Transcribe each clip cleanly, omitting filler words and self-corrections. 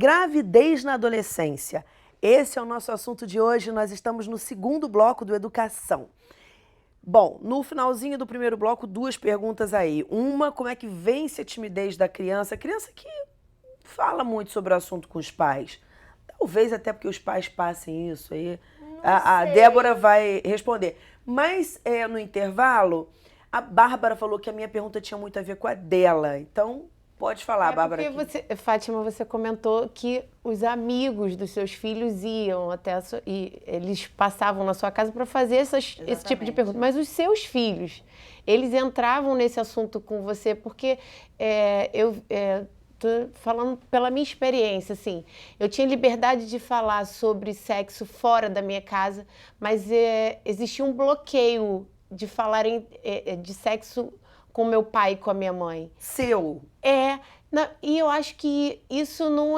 Gravidez na adolescência. Esse é o nosso assunto de hoje. Nós estamos no segundo bloco do Educação. Bom, no finalzinho do primeiro bloco, duas perguntas aí. Uma, como é que vence a timidez da criança? A criança que fala muito sobre o assunto com os pais. Talvez até porque os pais passem isso aí. A Débora vai responder. Mas no intervalo, a Bárbara falou que a minha pergunta tinha muito a ver com a dela. Então, pode falar, Bárbara. Fátima, você comentou que os amigos dos seus filhos iam e eles passavam na sua casa para fazer esse tipo de pergunta. Mas os seus filhos, eles entravam nesse assunto com você porque tô falando pela minha experiência, assim, eu tinha liberdade de falar sobre sexo fora da minha casa, mas existia um bloqueio de falar de sexo com meu pai e com a minha mãe. Seu? E eu acho que isso não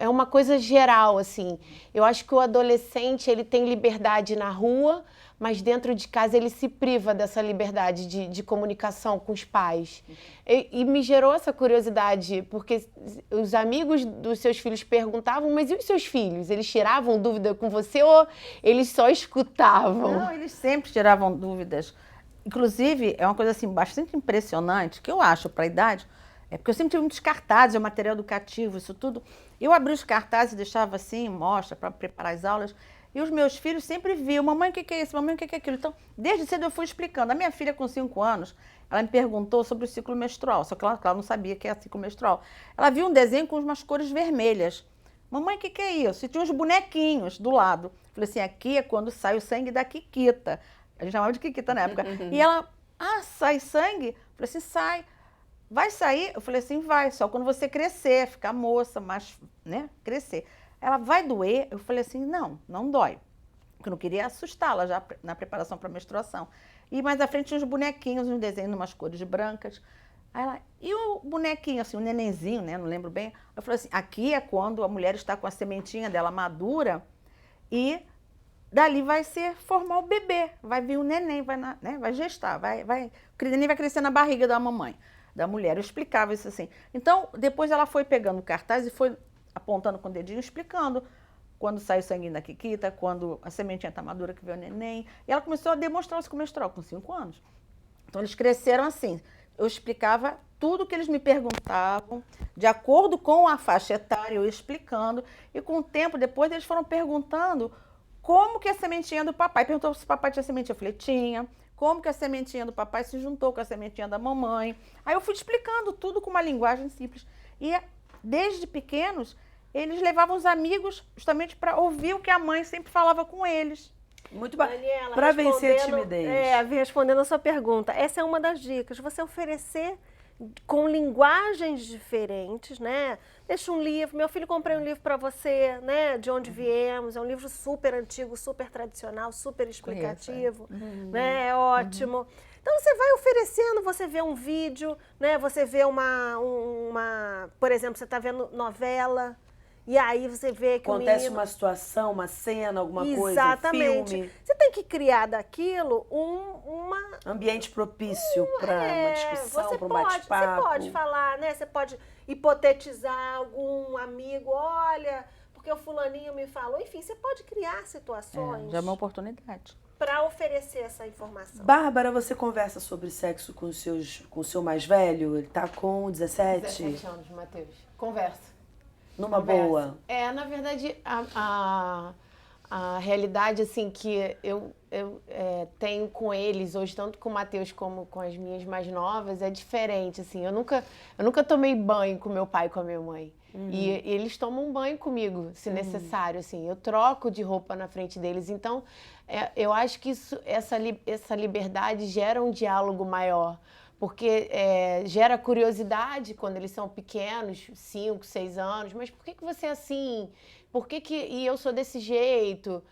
é uma coisa geral, assim. Eu acho que o adolescente, ele tem liberdade na rua, mas dentro de casa ele se priva dessa liberdade de comunicação com os pais. E me gerou essa curiosidade, porque os amigos dos seus filhos perguntavam, mas e os seus filhos? Eles tiravam dúvida com você ou eles só escutavam? Não, eles sempre tiravam dúvidas. Inclusive, é uma coisa assim bastante impressionante, que eu acho para a idade, porque eu sempre tive muitos cartazes, material educativo, isso tudo. Eu abri os cartazes e deixava assim, mostra, para preparar as aulas, e os meus filhos sempre viam, mamãe, o que é isso? Mamãe, o que é aquilo? Então, desde cedo eu fui explicando. A minha filha, com 5 anos, ela me perguntou sobre o ciclo menstrual, só que ela não sabia que era ciclo menstrual. Ela viu um desenho com umas cores vermelhas. Mamãe, o que é isso? E tinha uns bonequinhos do lado. Falei assim, aqui é quando sai o sangue da Kikita. A gente chamava de Kikita na época. E ela, sai sangue? Eu falei assim, sai. Vai sair? Eu falei assim, vai, só quando você crescer, ficar moça, mas, né, crescer. Ela, vai doer? Eu falei assim, não dói. Porque eu não queria assustá-la já na preparação para a menstruação. E mais à frente tinha uns bonequinhos, uns desenhos, umas cores brancas. Aí ela, e o bonequinho, assim, o nenenzinho, né, não lembro bem. Eu falei assim, aqui é quando a mulher está com a sementinha dela madura e dali vai formar o bebê, vai vir o neném, vai gestar, o neném vai crescer na barriga da mamãe, da mulher. Eu explicava isso assim. Então, depois ela foi pegando o cartaz e foi apontando com o dedinho, explicando quando sai o sanguinho da Kikita, quando a sementinha está madura que vem o neném. E ela começou a demonstrar o ciclo menstrual com 5 anos. Então, eles cresceram assim. Eu explicava tudo que eles me perguntavam, de acordo com a faixa etária, eu explicando. E com o tempo, depois, eles foram perguntando como que a sementinha do papai, perguntou se o papai tinha sementinha, eu falei, tinha. Como que a sementinha do papai se juntou com a sementinha da mamãe. Aí eu fui explicando tudo com uma linguagem simples. E desde pequenos, eles levavam os amigos justamente para ouvir o que a mãe sempre falava com eles. Muito bom. Para vencer a timidez. Respondendo a sua pergunta, essa é uma das dicas. Você oferecer com linguagens diferentes, né? Deixa um livro. Meu filho, comprei um livro para você, né? De onde viemos. É um livro super antigo, super tradicional, super explicativo, né? É ótimo. Então você vai oferecendo, você vê um vídeo, né? Você vê por exemplo, você está vendo novela. E aí você vê que acontece uma situação, uma cena, alguma coisa, exatamente. Um filme. Você tem que criar daquilo ambiente propício para uma discussão, para um bate-papo. Você pode falar, né? Você pode hipotetizar algum amigo, olha, porque o fulaninho me falou. Enfim, você pode criar situações. Já é uma oportunidade. Para oferecer essa informação. Bárbara, você conversa sobre sexo com o seu mais velho? Ele tá com 17? 17 anos, Matheus. Conversa. Numa boa? Na verdade, a realidade assim, que eu tenho com eles, hoje, tanto com o Matheus como com as minhas mais novas, é diferente. Assim, eu nunca tomei banho com meu pai e com a minha mãe. E eles tomam banho comigo, se necessário. Assim, eu troco de roupa na frente deles. Então, eu acho que essa liberdade gera um diálogo maior. Porque gera curiosidade quando eles são pequenos, 5, 6 anos. Mas por que você é assim? E eu sou desse jeito?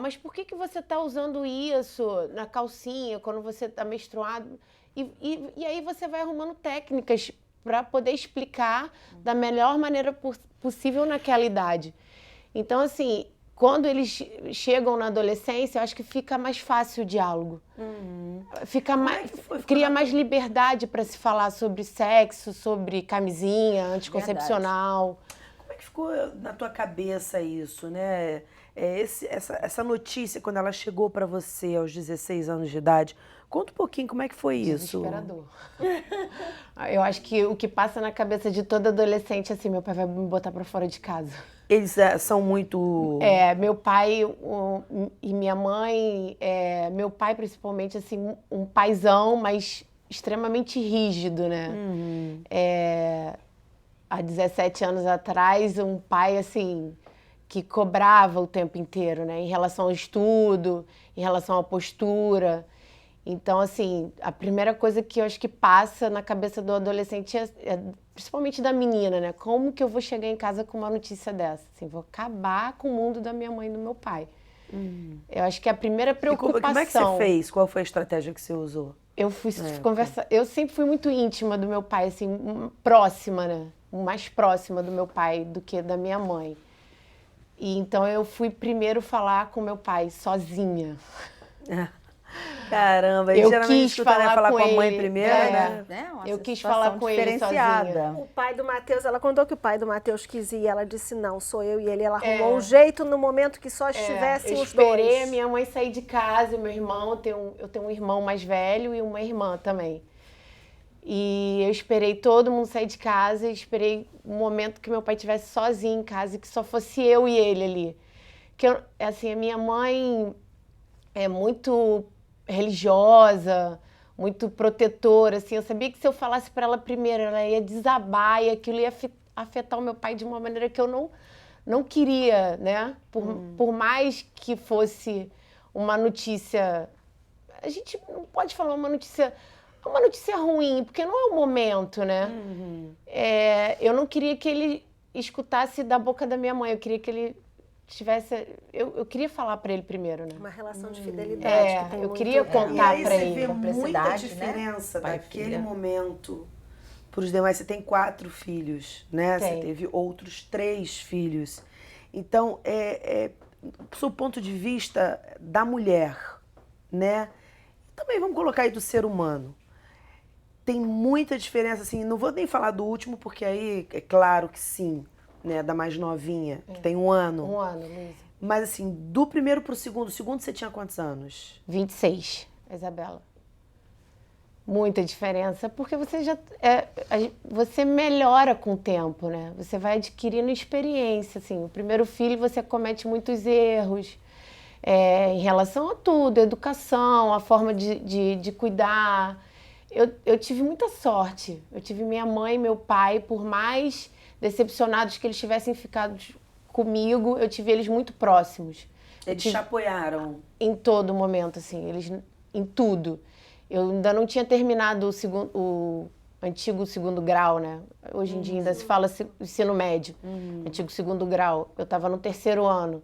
Mas por que você está usando isso na calcinha quando você está menstruado? E aí você vai arrumando técnicas para poder explicar da melhor maneira possível naquela idade. Então, assim, quando eles chegam na adolescência, eu acho que fica mais fácil o diálogo. Fica mais, cria mais liberdade para se falar sobre sexo, sobre camisinha, anticoncepcional. Como é que ficou na tua cabeça isso, né? Essa notícia, quando ela chegou para você aos 16 anos de idade, conta um pouquinho como é que foi isso. Desesperador. Eu acho que o que passa na cabeça de todo adolescente, assim, meu pai vai me botar para fora de casa. Eles são muito... Meu pai e minha mãe, meu pai principalmente, assim, um paizão, mas extremamente rígido, né? Há 17 anos atrás, um pai, assim, que cobrava o tempo inteiro, né? Em relação ao estudo, em relação à postura. Então, assim, a primeira coisa que eu acho que passa na cabeça do adolescente principalmente da menina, né? Como que eu vou chegar em casa com uma notícia dessa? Assim, vou acabar com o mundo da minha mãe e do meu pai. Eu acho que a primeira preocupação... E como é que você fez? Qual foi a estratégia que você usou? Eu fui conversar... Eu sempre fui muito íntima do meu pai, assim, próxima, né? Mais próxima do meu pai do que da minha mãe. E então eu fui primeiro falar com meu pai, sozinha. Caramba, eu geralmente quis falar com a mãe ele, primeiro, né? Eu quis falar com ele sozinha. O pai do Matheus, ela contou que o pai do Matheus quis ir, ela disse não, sou eu e ele. Ela arrumou um jeito no momento que só estivessem os dois. Eu esperei a minha mãe sair de casa, meu irmão, eu tenho um irmão mais velho e uma irmã também. E eu esperei todo mundo sair de casa e esperei um momento que meu pai estivesse sozinho em casa e que só fosse eu e ele ali. Assim, a minha mãe é muito religiosa, muito protetora, assim. Eu sabia que se eu falasse para ela primeiro, ela ia desabar e aquilo ia afetar o meu pai de uma maneira que eu não queria, né? Por mais que fosse uma notícia... A gente não pode falar uma notícia ruim, porque não é o momento, né? Eu não queria que ele escutasse da boca da minha mãe, eu queria que ele tivesse... Eu queria falar para ele primeiro, né? Uma relação de fidelidade. Que tem eu muito... queria contar para ele. E aí você vê muita complexidade, diferença né? daquele momento para os demais. Você tem 4 filhos, né? Tem. Você teve outros 3 filhos. Então, do seu ponto de vista da mulher, né? Também vamos colocar aí do ser humano. Tem muita diferença, assim, não vou nem falar do último, porque aí é claro que sim, né, da mais novinha, que tem 1 ano. 1 ano, Luísa. Mas assim, do primeiro pro segundo você tinha quantos anos? 26, Isabela. Muita diferença, porque você você melhora com o tempo, né? Você vai adquirindo experiência, assim. O primeiro filho você comete muitos erros, em relação a tudo, a educação, a forma de cuidar. Eu tive muita sorte. Eu tive minha mãe e meu pai, por mais decepcionados que eles tivessem ficado comigo, eu tive eles muito próximos. Eles te apoiaram? Em todo momento, assim, em tudo. Eu ainda não tinha terminado o antigo segundo grau, né? Hoje em dia ainda se fala ensino médio, antigo segundo grau. Eu estava no 3º ano.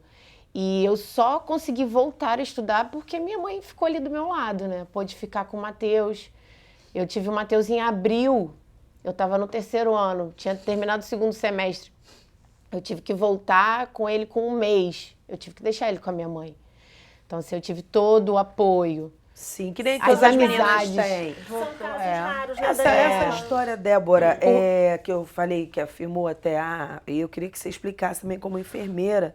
E eu só consegui voltar a estudar porque minha mãe ficou ali do meu lado, né? Pôde ficar com o Matheus. Eu tive o Matheus em abril, eu estava no 3º ano, tinha terminado o 2º semestre. Eu tive que voltar com ele com 1 mês, eu tive que deixar ele com a minha mãe. Então, assim, eu tive todo o apoio. Sim, que nem As todas as meninas amizades. têm. São casos raros, né, Essa história, Débora, que eu falei, que afirmou até e eu queria que você explicasse também como enfermeira,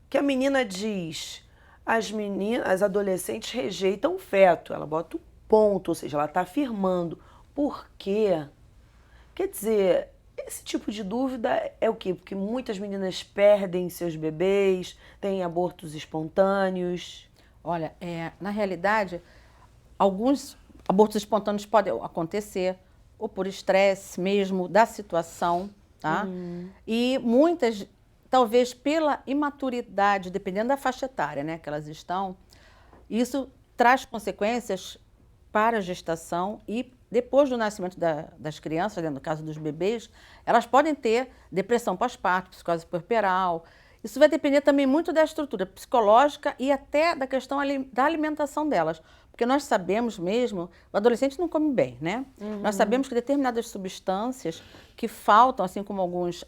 que a menina diz, as adolescentes rejeitam o feto, ela bota o ponto, ou seja, ela está afirmando. Por quê? Quer dizer, esse tipo de dúvida é o quê? Porque muitas meninas perdem seus bebês, têm abortos espontâneos. Olha, na realidade, alguns abortos espontâneos podem acontecer, ou por estresse mesmo da situação, tá? E muitas, talvez pela imaturidade, dependendo da faixa etária, né, que elas estão, isso traz consequências para a gestação e depois do nascimento das crianças, no caso dos bebês, elas podem ter depressão pós-parto, psicose puerperal. Isso vai depender também muito da estrutura psicológica e até da questão da alimentação delas. Porque nós sabemos mesmo, o adolescente não come bem, né? Nós sabemos que determinadas substâncias que faltam, assim como alguns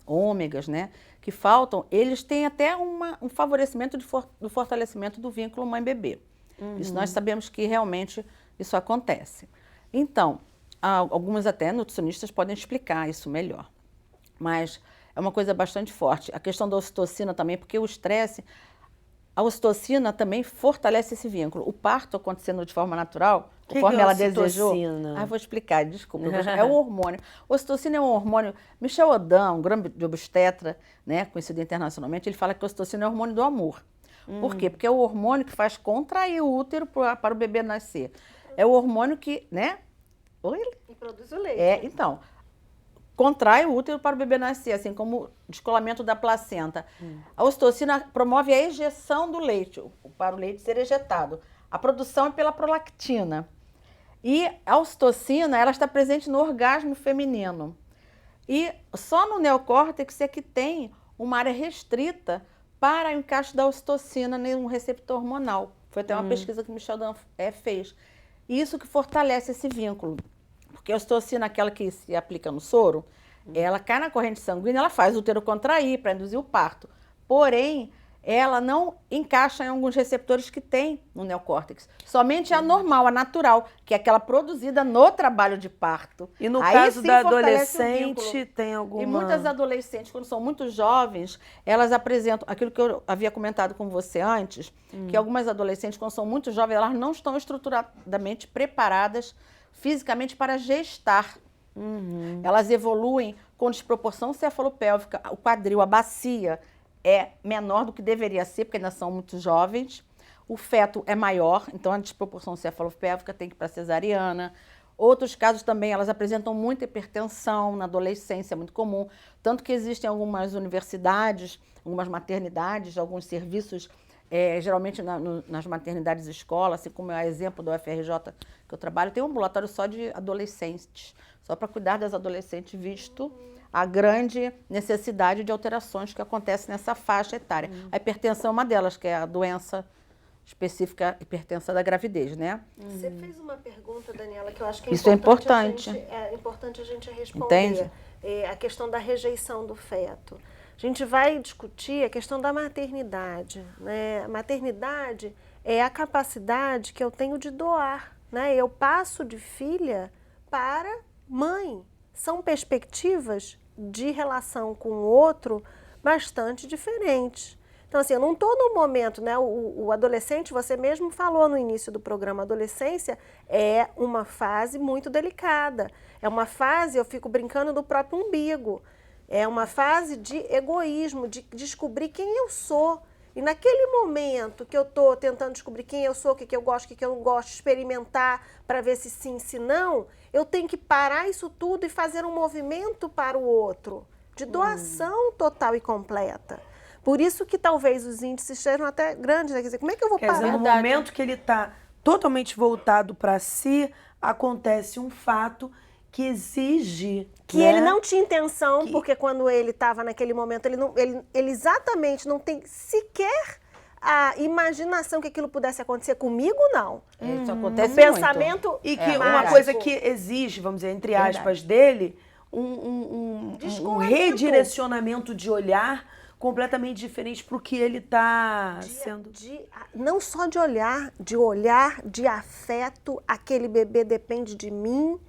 ômegas, né? que faltam, eles têm até um favorecimento do fortalecimento do vínculo mãe-bebê. Isso nós sabemos que realmente isso acontece. Então, algumas até nutricionistas podem explicar isso melhor. Mas é uma coisa bastante forte. A questão da ocitocina também, porque o estresse, a ocitocina também fortalece esse vínculo. O parto acontecendo de forma natural, conforme ela desejou. Vou explicar, desculpa. É o hormônio. Ocitocina é um hormônio. Michel Odin, um grande obstetra, né, conhecido internacionalmente, ele fala que a ocitocina é o hormônio do amor. Por quê? Porque é o hormônio que faz contrair o útero para o bebê nascer. É o hormônio que, né? E produz o leite. Então, contrai o útero para o bebê nascer, assim como o descolamento da placenta. A ocitocina promove a ejeção do leite, para o leite ser ejetado. A produção é pela prolactina. E a ocitocina, ela está presente no orgasmo feminino. E só no neocórtex é que tem uma área restrita para o encaixe da ocitocina num receptor hormonal. Foi até uma pesquisa que o Michel Odin fez. E isso que fortalece esse vínculo. Porque a ocitocina, aquela que se aplica no soro, ela cai na corrente sanguínea, ela faz o útero contrair para induzir o parto. Porém, ela não encaixa em alguns receptores que tem no neocórtex. Somente a normal, a natural, que é aquela produzida no trabalho de parto. E no Aí, caso sim, da fortalece o adolescente, vínculo. tem alguma... E muitas adolescentes, quando são muito jovens, elas apresentam aquilo que eu havia comentado com você antes, que algumas adolescentes, quando são muito jovens, elas não estão estruturadamente preparadas fisicamente para gestar. Elas evoluem com desproporção cefalopélvica, o quadril, a bacia é menor do que deveria ser, porque ainda são muito jovens. O feto é maior, então a desproporção cefalopélvica tem que ir para cesariana. Outros casos também, elas apresentam muita hipertensão na adolescência, é muito comum. Tanto que existem algumas universidades, algumas maternidades, alguns serviços, geralmente nas maternidades escola, assim como é o exemplo do UFRJ que eu trabalho, tem um ambulatório só de adolescentes, só para cuidar das adolescentes, visto a grande necessidade de alterações que acontecem nessa faixa etária. A hipertensão é uma delas, que é a doença específica hipertensa da gravidez, né? Você fez uma pergunta, Daniela, que eu acho que Isso é importante. É importante a gente responder. Entende? A questão da rejeição do feto. A gente vai discutir a questão da maternidade, né? A maternidade é a capacidade que eu tenho de doar, né? Eu passo de filha para mãe. São perspectivas de relação com o outro bastante diferentes. Então, assim, eu não estou no momento, né? O adolescente, você mesmo falou no início do programa, a adolescência é uma fase muito delicada. É uma fase, eu fico brincando, do próprio umbigo. É uma fase de egoísmo, de descobrir quem eu sou. E naquele momento que eu estou tentando descobrir quem eu sou, o que eu gosto, o que eu não gosto, experimentar para ver se sim, se não, eu tenho que parar isso tudo e fazer um movimento para o outro, de doação total e completa. Por isso que talvez os índices sejam até grandes, né? Quer dizer, como é que eu vou Quer parar? dizer, no momento que ele está totalmente voltado para si, acontece um fato que exige... Que né? ele não tinha intenção, porque quando ele estava naquele momento, ele exatamente não tem sequer a imaginação que aquilo pudesse acontecer comigo, não. Isso acontece O pensamento... E que uma mágico. coisa que exige, vamos dizer, entre aspas, dele, um redirecionamento de olhar completamente diferente para o que ele está sendo. Não só de olhar, de afeto, aquele bebê depende de mim,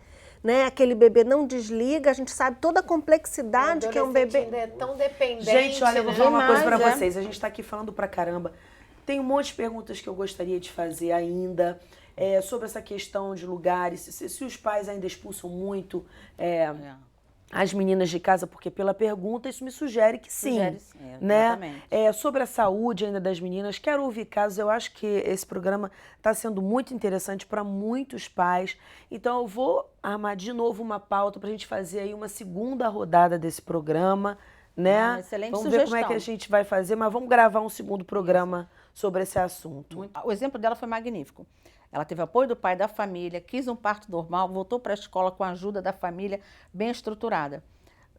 né? Aquele bebê não desliga, a gente sabe toda a complexidade que é um bebê. Ainda é tão dependente. Gente, olha, eu vou falar uma coisa para Demais, vocês. A gente está aqui falando pra caramba. Tem um monte de perguntas que eu gostaria de fazer ainda sobre essa questão de lugares. Se os pais ainda expulsam muito as meninas de casa, porque pela pergunta isso me sugere que sim. Sugere sim, né? exatamente. Sobre a saúde ainda das meninas, quero ouvir casos. Eu acho que esse programa está sendo muito interessante para muitos pais. Então eu vou armar de novo uma pauta para a gente fazer aí uma segunda rodada desse programa, né? Uma excelente vamos ver como é que sugestão. a gente vai fazer, mas vamos gravar um segundo programa sobre esse assunto. O exemplo dela foi magnífico. Ela teve apoio do pai, da família, quis um parto normal, voltou para a escola com a ajuda da família bem estruturada.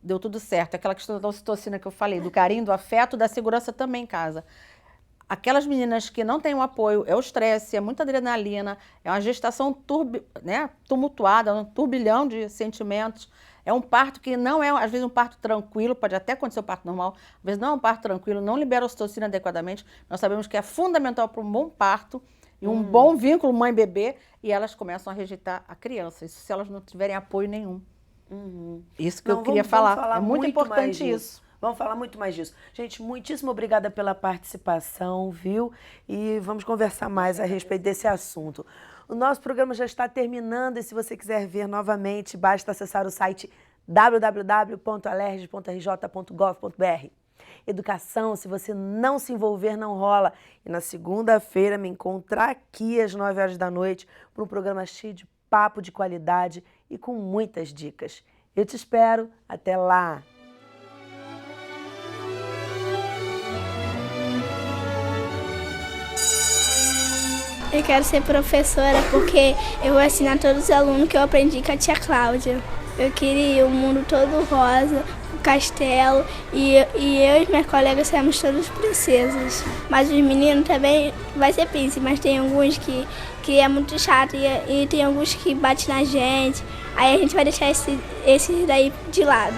Deu tudo certo. Aquela questão da ocitocina que eu falei, do carinho, do afeto, da segurança também em casa. Aquelas meninas que não têm o apoio, é o estresse, é muita adrenalina, é uma gestação tumultuada, um turbilhão de sentimentos. É um parto que não é, às vezes, um parto tranquilo, pode até acontecer o parto normal, às vezes não é um parto tranquilo, não libera ocitocina adequadamente. Nós sabemos que é fundamental para um bom parto e um bom vínculo mãe-bebê, e elas começam a rejeitar a criança, isso se elas não tiverem apoio nenhum. Isso que eu queria falar. É muito importante isso. Vamos falar muito mais disso. Gente, muitíssimo obrigada pela participação, viu? E vamos conversar mais a respeito desse assunto. O nosso programa já está terminando e se você quiser ver novamente, basta acessar o site www.alerj.rj.gov.br. Educação, se você não se envolver, não rola. E na segunda-feira me encontrar aqui às 9 horas da noite para um programa cheio de papo de qualidade e com muitas dicas. Eu te espero. Até lá! Eu quero ser professora porque eu vou ensinar todos os alunos que eu aprendi com a tia Cláudia. Eu queria o mundo todo rosa, o castelo, e eu e minhas colegas seremos todas princesas. Mas os meninos também vai ser príncipe, mas tem alguns que é muito chato e tem alguns que batem na gente. Aí a gente vai deixar esses daí de lado.